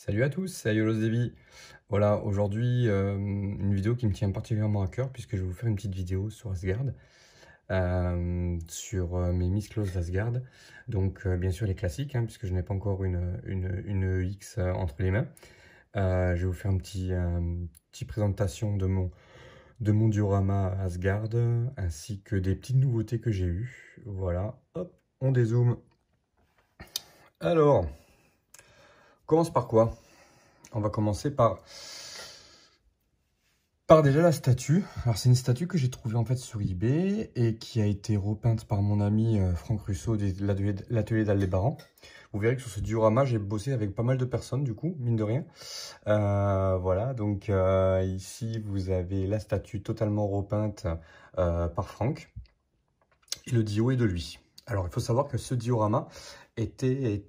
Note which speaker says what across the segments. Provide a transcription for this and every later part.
Speaker 1: Salut à tous, c'est Yolos Voilà, aujourd'hui, une vidéo qui me tient particulièrement à cœur puisque je vais vous faire une petite vidéo sur Asgard, sur mes Miss Close d'Asgard. Donc, bien sûr, les classiques, hein, puisque je n'ai pas encore une X entre les mains. Je vais vous faire une petite présentation de mon diorama Asgard, ainsi que des petites nouveautés que j'ai eues. Voilà, hop, on dézoome. Alors, on commence par quoi? On va commencer par déjà la statue. Alors c'est une statue que j'ai trouvée en fait sur eBay et qui a été repeinte par mon ami Franck Russo de l'atelier d'Aldébaran. Vous verrez que sur ce diorama, j'ai bossé avec pas mal de personnes du coup, mine de rien. Voilà, donc ici vous avez la statue totalement repeinte par Franck. Et le dio est de lui. Alors il faut savoir que ce diorama était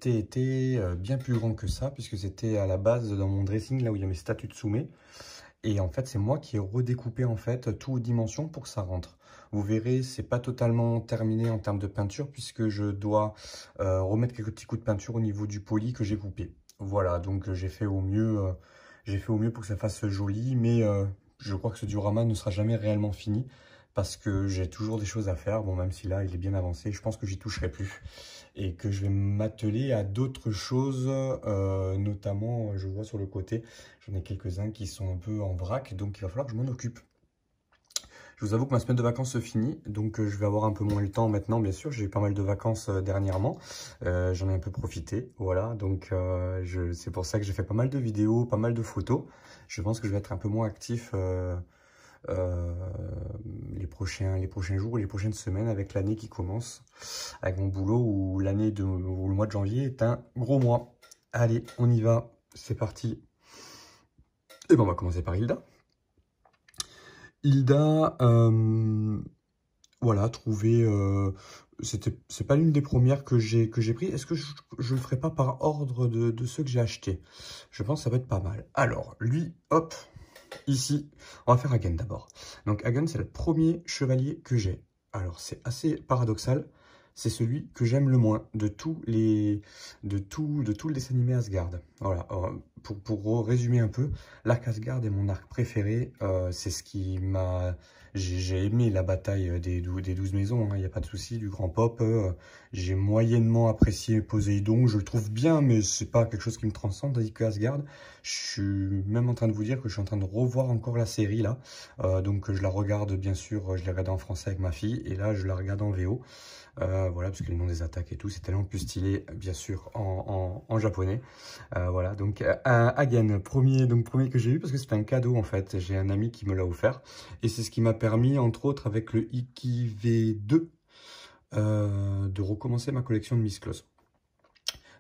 Speaker 1: bien plus grand que ça, puisque c'était à la base dans mon dressing, là où il y a mes statues de Soumé. Et en fait, c'est moi qui ai redécoupé en fait tout aux dimensions pour que ça rentre. Vous verrez, c'est pas totalement terminé en termes de peinture, puisque je dois remettre quelques petits coups de peinture au niveau du poli que j'ai coupé. Voilà, donc j'ai fait au mieux, pour que ça fasse joli, mais je crois que ce diorama ne sera jamais réellement fini parce que j'ai toujours des choses à faire. Bon, même si là, il est bien avancé, je pense que j'y toucherai plus et que je vais m'atteler à d'autres choses, notamment, je vois sur le côté, j'en ai quelques-uns qui sont un peu en vrac, donc il va falloir que je m'en occupe. Je vous avoue que ma semaine de vacances se finit, donc je vais avoir un peu moins le temps maintenant, bien sûr. J'ai eu pas mal de vacances dernièrement, j'en ai un peu profité, voilà. Donc c'est pour ça que j'ai fait pas mal de vidéos, pas mal de photos. Je pense que je vais être un peu moins actif euh, les prochains jours, les prochaines semaines avec l'année qui commence, avec mon boulot où où le mois de janvier est un gros mois. Allez, on y va, c'est parti. Et ben on va commencer par Hilda. Hilda, voilà, trouvé, c'est pas l'une des premières que j'ai pris. Est-ce que je le ferai pas par ordre de ceux que j'ai achetés? Je pense que ça va être pas mal. Alors, lui, hop, ici, on va faire Hagen d'abord. Donc Hagen, c'est le premier chevalier que j'ai. Alors, c'est assez paradoxal. C'est celui que j'aime le moins de tout le dessin animé Asgard. Voilà. Pour résumer un peu, l'arc Asgard est mon arc préféré. C'est ce qui m'a... J'ai aimé la bataille des 12 maisons, il n'y a pas de souci, du grand pop. J'ai moyennement apprécié Poséidon, je le trouve bien, mais c'est pas quelque chose qui me transcende, tandis que Asgard, je suis même en train de vous dire que je suis en train de revoir encore la série là. Donc je la regarde bien sûr, je l'ai regardée en français avec ma fille, et là je la regarde en VO. Voilà, parce que les noms des attaques et tout, c'est tellement plus stylé, bien sûr, en japonais. Voilà, donc Hagen, premier que j'ai eu, parce que c'était un cadeau, en fait. J'ai un ami qui me l'a offert. Et c'est ce qui m'a permis, entre autres, avec le Iki V2, de recommencer ma collection de Miss Claus.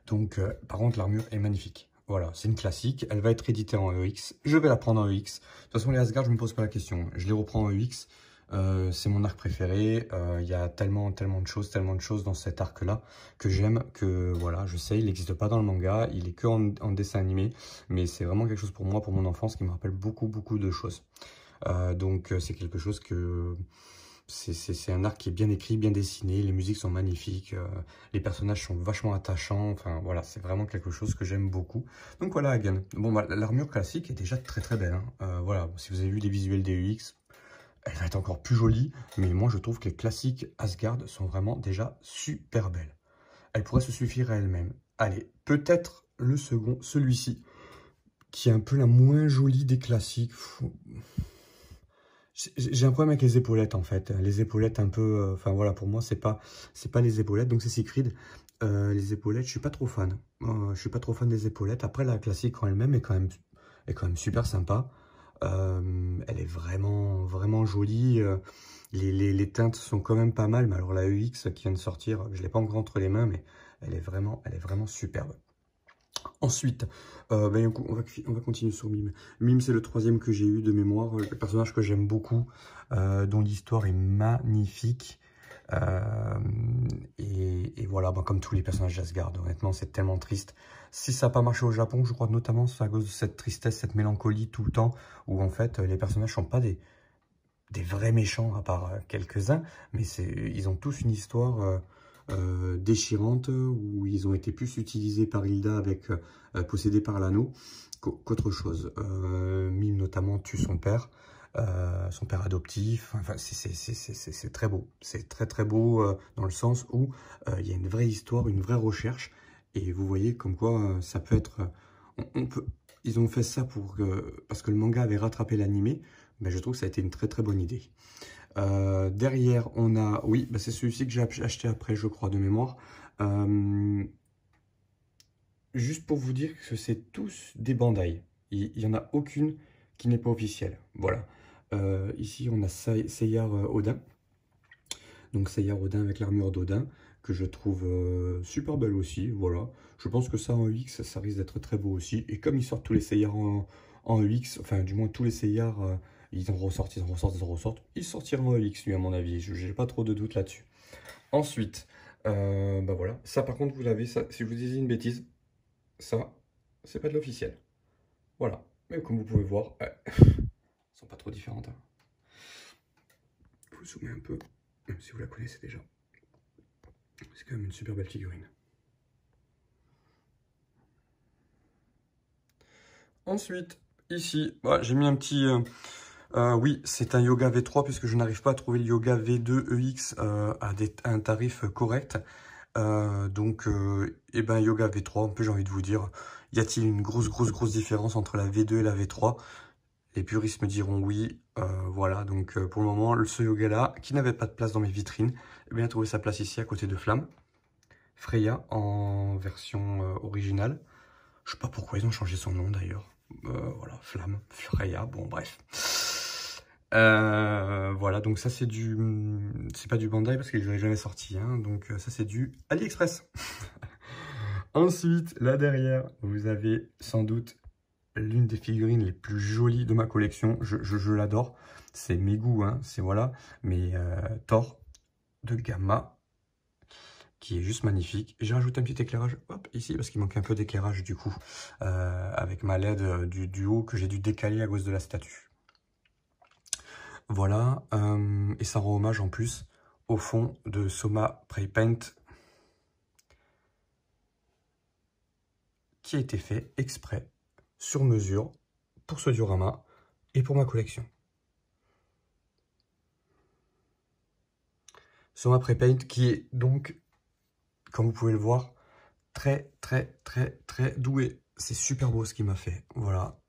Speaker 1: Donc, par contre, l'armure est magnifique. Voilà, c'est une classique. Elle va être éditée en EX. Je vais la prendre en EX. De toute façon, les Asgard, je ne me pose pas la question. Je les reprends en EX. C'est mon arc préféré. Il y a tellement de choses dans cet arc-là que j'aime, que voilà, je sais, il n'existe pas dans le manga, il est que en dessin animé, mais c'est vraiment quelque chose pour moi, pour mon enfance, qui me rappelle beaucoup de choses. Donc c'est quelque chose que... C'est un arc qui est bien écrit, bien dessiné, les musiques sont magnifiques, les personnages sont vachement attachants, enfin voilà, c'est vraiment quelque chose que j'aime beaucoup. Donc voilà, Hagen. Bon, bah, l'armure classique est déjà très belle, hein. Voilà, si vous avez vu les visuels des UX, elle va être encore plus jolie, mais moi je trouve que les classiques Asgard sont vraiment déjà super belles. Elle pourrait se suffire à elle-même. Allez, peut-être le second, celui-ci, qui est un peu la moins jolie des classiques. J'ai un problème avec les épaulettes en fait. Les épaulettes un peu... Enfin voilà, pour moi, c'est pas les épaulettes, donc c'est Siegfried. Les épaulettes, je suis pas trop fan. Je suis pas trop fan des épaulettes. Après, la classique en elle-même est quand même super sympa. Elle est vraiment jolie. Les teintes sont quand même pas mal. Mais alors la EX qui vient de sortir, je l'ai pas encore entre les mains, mais elle est vraiment superbe. Ensuite, ben, on va continuer sur Mime. Mime, c'est le troisième que j'ai eu de mémoire, le personnage que j'aime beaucoup, dont l'histoire est magnifique. Et voilà, ben, comme tous les personnages d'Asgard, honnêtement, c'est tellement triste. Si ça n'a pas marché au Japon, je crois notamment c'est à cause de cette tristesse, cette mélancolie tout le temps, où en fait, les personnages ne sont pas des vrais méchants, à part quelques-uns, mais ils ont tous une histoire déchirantes, où ils ont été plus utilisés par Hilda avec possédés par l'anneau qu'autre chose. Mime notamment tue son père adoptif. Enfin, c'est très beau. C'est très beau dans le sens où il y a une vraie histoire, une vraie recherche. Et vous voyez comme quoi ça peut être... Ils ont fait ça parce que le manga avait rattrapé l'animé. Mais je trouve que ça a été une très bonne idée. Derrière, on a... Oui, bah c'est celui-ci que j'ai acheté après, je crois, de mémoire. Juste pour vous dire que c'est tous des Bandai. Il n'y en a aucune qui n'est pas officielle. Voilà. Ici, on a Seyar Odin. Donc Seyar Odin avec l'armure d'Odin, que je trouve super belle aussi. Voilà. Je pense que ça en EX, ça risque d'être très beau aussi. Et comme ils sortent tous les Seyar en EX, enfin du moins tous les Seyar, ils en ressortent. Ils sortiront en EX, lui, à mon avis. Je n'ai pas trop de doute là-dessus. Ensuite, bah voilà. Ça, par contre, vous l'avez. Si je vous disais une bêtise, ça, c'est pas de l'officiel. Voilà. Mais comme vous pouvez voir, elles sont pas trop différentes. Hein. Je vous zoome un peu, même si vous la connaissez déjà. C'est quand même une super belle figurine. Ensuite, ici, bah, j'ai mis un petit... oui, c'est un Yoga V3 puisque je n'arrive pas à trouver le Yoga V2 EX à un tarif correct. Donc, eh ben, Yoga V3, un peu j'ai envie de vous dire, y a-t-il une grosse différence entre la V2 et la V3? Les puristes me diront oui. Voilà, donc pour le moment, ce yoga-là, qui n'avait pas de place dans mes vitrines, eh bien, a trouvé sa place ici à côté de Flamme. Freya en version originale. Je sais pas pourquoi ils ont changé son nom d'ailleurs. Voilà, Flamme, Freya, bon bref. Voilà, donc ça c'est du... C'est pas du Bandai parce qu'il n'est jamais sorti, hein, donc ça c'est du AliExpress. Ensuite, là derrière, vous avez sans doute l'une des figurines les plus jolies de ma collection. Je l'adore. C'est mes goûts, hein, c'est voilà. Mais Thor de Gamma, qui est juste magnifique. J'ai rajouté un petit éclairage, hop, ici, parce qu'il manque un peu d'éclairage du coup, avec ma LED du haut que j'ai dû décaler à cause de la statue. Voilà, et ça rend hommage en plus au fond de Soma Spray Paint, qui a été fait exprès, sur mesure, pour ce diorama et pour ma collection. Soma Spray Paint qui est donc, comme vous pouvez le voir, très doué. C'est super beau ce qu'il m'a fait. Voilà,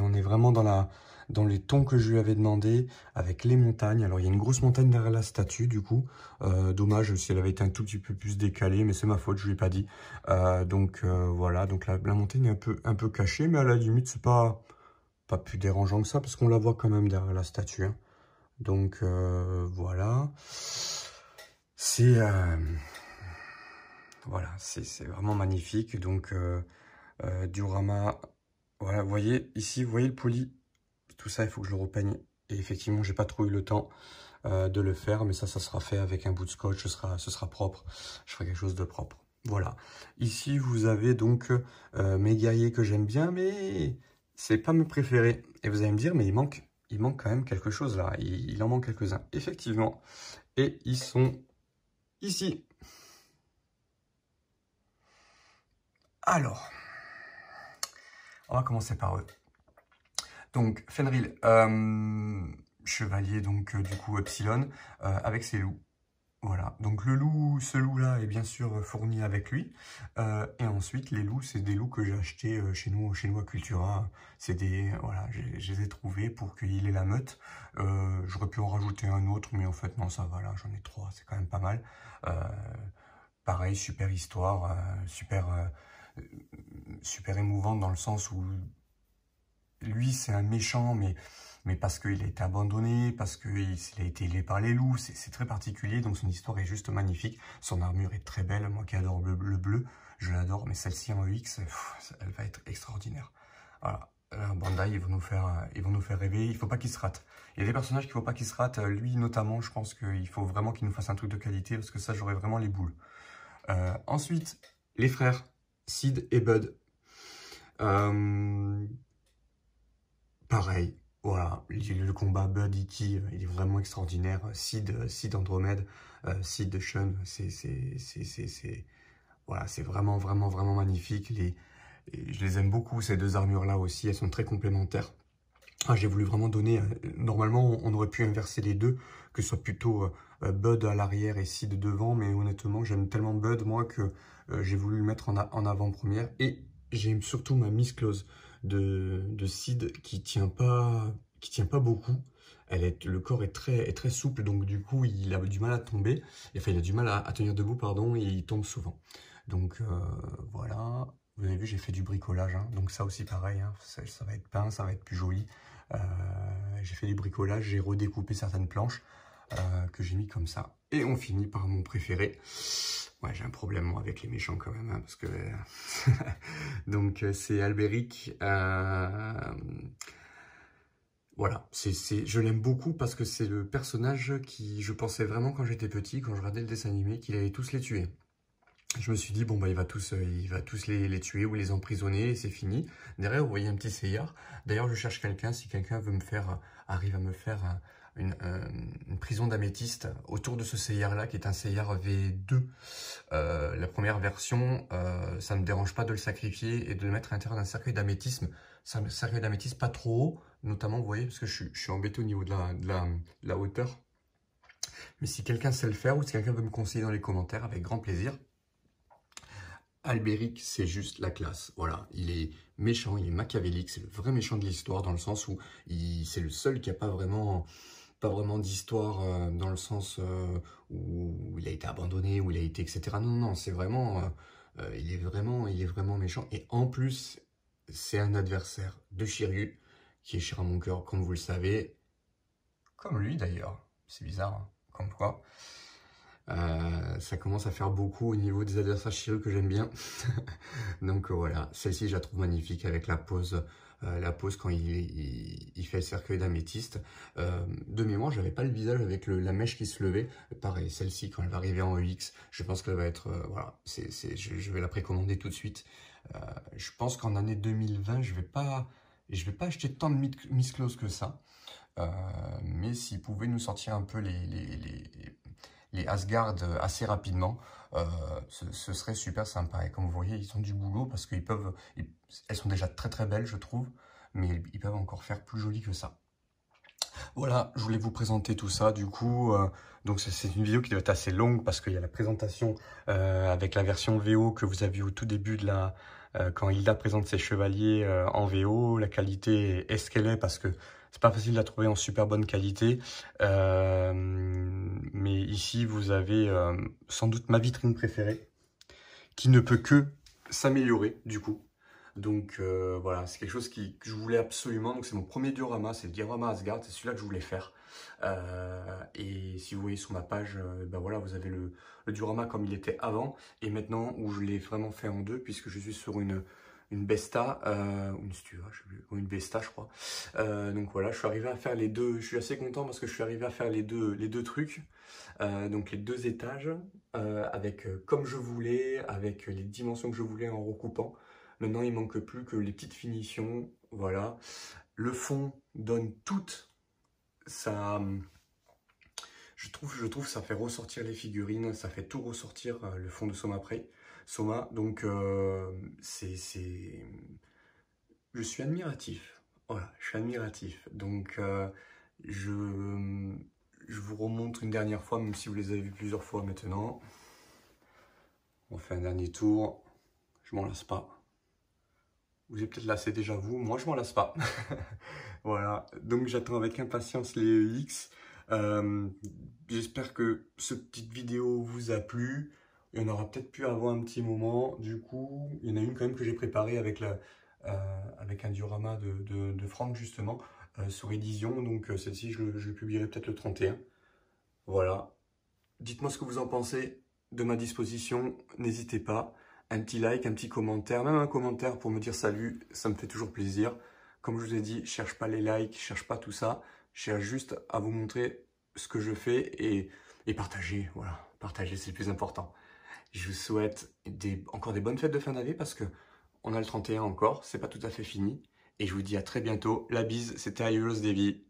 Speaker 1: on est vraiment dans les tons que je lui avais demandé, avec les montagnes. Alors il y a une grosse montagne derrière la statue du coup. Dommage si elle avait été un tout petit peu plus décalée, mais c'est ma faute, je lui ai pas dit. Voilà, donc la montagne est un peu cachée, mais à la limite c'est pas plus dérangeant que ça, parce qu'on la voit quand même derrière la statue. Hein. Donc voilà. C'est... Voilà, c'est vraiment magnifique. Donc, diorama, voilà, vous voyez, ici, vous voyez le poli. Tout ça, il faut que je le repeigne. Et effectivement, j'ai pas trop eu le temps de le faire. Mais ça sera fait avec un bout de scotch. Ce sera propre. Je ferai quelque chose de propre. Voilà. Ici, vous avez donc mes guerriers que j'aime bien. Mais c'est pas mes préférés. Et vous allez me dire, mais il manque quand même quelque chose là. Il en manque quelques-uns. Effectivement. Et ils sont ici. Alors, on va commencer par eux. Donc, Fenrir, chevalier, donc du coup Epsilon, avec ses loups. Voilà, donc ce loup-là est bien sûr fourni avec lui. Et ensuite, les loups, c'est des loups que j'ai achetés chez nous à Cultura. C'est des, voilà, je les ai trouvés pour qu'il ait la meute. J'aurais pu en rajouter un autre, mais en fait, non, ça va, là, j'en ai 3, c'est quand même pas mal. Pareil, super histoire, super émouvante dans le sens où lui, c'est un méchant, mais parce qu'il a été abandonné, parce qu'il a été élevé par les loups, c'est très particulier, donc son histoire est juste magnifique. Son armure est très belle, moi qui adore le bleu, je l'adore, mais celle-ci en EX, elle va être extraordinaire. Voilà, Bandai, ils vont nous faire rêver, il faut pas qu'ils se ratent. Il y a des personnages qu'il faut pas qu'ils se ratent, lui notamment, je pense qu'il faut vraiment qu'il nous fasse un truc de qualité, parce que ça, j'aurais vraiment les boules. Ensuite, les frères, Sid et Bud. Pareil, Voilà, le combat Bud Iki, il est vraiment extraordinaire. Sid Andromède, Sid Shun, voilà, c'est vraiment, vraiment, vraiment magnifique. Je les aime beaucoup, ces deux armures-là aussi, elles sont très complémentaires. Ah, j'ai voulu vraiment donner, normalement on aurait pu inverser les deux, que ce soit plutôt Bud à l'arrière et Sid devant, mais honnêtement j'aime tellement Bud moi que j'ai voulu le mettre en avant-première. Et j'aime surtout ma Miss Close de Sid qui tient pas beaucoup. Le corps est très souple, donc du coup il a du mal à tomber, enfin il a du mal à tenir debout, pardon, et il tombe souvent. Donc voilà, vous avez vu j'ai fait du bricolage, hein. Donc ça aussi pareil, hein, ça va être peint, ça va être plus joli. J'ai fait du bricolage, j'ai redécoupé certaines planches que j'ai mis comme ça. Et on finit par mon préféré. Ouais, j'ai un problème moi avec les méchants quand même, hein, parce que... Donc c'est Albéric. Voilà, je l'aime beaucoup parce que c'est le personnage qui, je pensais vraiment quand j'étais petit, quand je regardais le dessin animé, qu'il allait tous les tuer. Je me suis dit, bon, bah, il va tous les tuer ou les emprisonner et c'est fini. Derrière, vous voyez un petit Seyar. D'ailleurs, je cherche quelqu'un, si quelqu'un veut arrive à me faire une prison d'améthyste autour de ce Seyar-là, qui est un Seyar V2. La première version, ça ne me dérange pas de le sacrifier et de le mettre à l'intérieur d'un cercueil d'améthyste. C'est un cercueil d'améthyste pas trop haut, notamment, vous voyez, parce que je suis embêté au niveau de la hauteur. Mais si quelqu'un sait le faire ou si quelqu'un veut me conseiller dans les commentaires, avec grand plaisir. Albéric, c'est juste la classe. Voilà, il est méchant, il est machiavélique, c'est le vrai méchant de l'histoire dans le sens où c'est le seul qui n'a pas vraiment d'histoire dans le sens où il a été abandonné, où il a été, etc. Non, non, c'est vraiment, il est vraiment méchant. Et en plus, c'est un adversaire de Shiryu qui est cher à mon cœur, comme vous le savez, comme lui d'ailleurs. C'est bizarre, hein, comme quoi. Ça commence à faire beaucoup au niveau des adversaires Shiryu que j'aime bien. Donc voilà, celle-ci je la trouve magnifique avec la pose quand il fait le cercueil d'améthyste. De mémoire, j'avais pas le visage avec la mèche qui se levait. Pareil, celle-ci quand elle va arriver en EX, je pense qu'elle va être... voilà, je vais la précommander tout de suite. Je pense qu'en année 2020, je vais pas acheter tant de Miss Close que ça. Mais s'ils pouvaient nous sortir un peu les Asgard assez rapidement, ce serait super sympa. Et comme vous voyez, ils ont du boulot parce qu'elles sont déjà très belles, je trouve, mais ils peuvent encore faire plus joli que ça. Voilà, je voulais vous présenter tout ça. Du coup, donc c'est une vidéo qui doit être assez longue parce qu'il y a la présentation avec la version VO que vous avez vu au tout début de quand Hilda présente ses chevaliers en VO. La qualité est ce qu'elle est parce que c'est pas facile de la trouver en super bonne qualité. Mais ici, vous avez sans doute ma vitrine préférée qui ne peut que s'améliorer du coup. Donc voilà, c'est quelque chose que je voulais absolument. Donc c'est mon premier diorama, c'est le diorama Asgard, c'est celui-là que je voulais faire. Et si vous voyez sur ma page, ben voilà, vous avez le diorama comme il était avant. Et maintenant où je l'ai vraiment fait en deux, puisque je suis sur une Besta, une Stua, je sais plus, ou une Vesta je crois. Donc voilà, je suis arrivé à faire les deux, je suis assez content parce que je suis arrivé à faire les deux trucs. Donc les deux étages, avec comme je voulais, avec les dimensions que je voulais en recoupant. Maintenant, il manque plus que les petites finitions, voilà. Le fond donne toute ça. Je trouve que ça fait ressortir les figurines, ça fait tout ressortir le fond de Soma Prey. Soma, donc je suis admiratif. Voilà, je suis admiratif. Donc je vous remontre une dernière fois, même si vous les avez vus plusieurs fois maintenant. On fait un dernier tour. Je m'en lasse pas. Vous êtes peut-être lassé déjà vous, moi je m'en lasse pas. Voilà, donc j'attends avec impatience les EX. J'espère que cette petite vidéo vous a plu. Il y en aura peut-être pu avoir un petit moment. Du coup, il y en a une quand même que j'ai préparée avec un diorama de Franck justement, sur Edition. Donc celle-ci, je le publierai peut-être le 31. Voilà. Dites-moi ce que vous en pensez, de ma disposition, n'hésitez pas. Un petit like, un petit commentaire, même un commentaire pour me dire salut, ça me fait toujours plaisir. Comme je vous ai dit, je cherche pas les likes, je cherche pas tout ça. Je cherche juste à vous montrer ce que je fais et partager. Voilà, partager, c'est le plus important. Je vous souhaite encore des bonnes fêtes de fin d'année parce que on a le 31 encore, c'est pas tout à fait fini. Et je vous dis à très bientôt. La bise, c'était Ayolos Devi.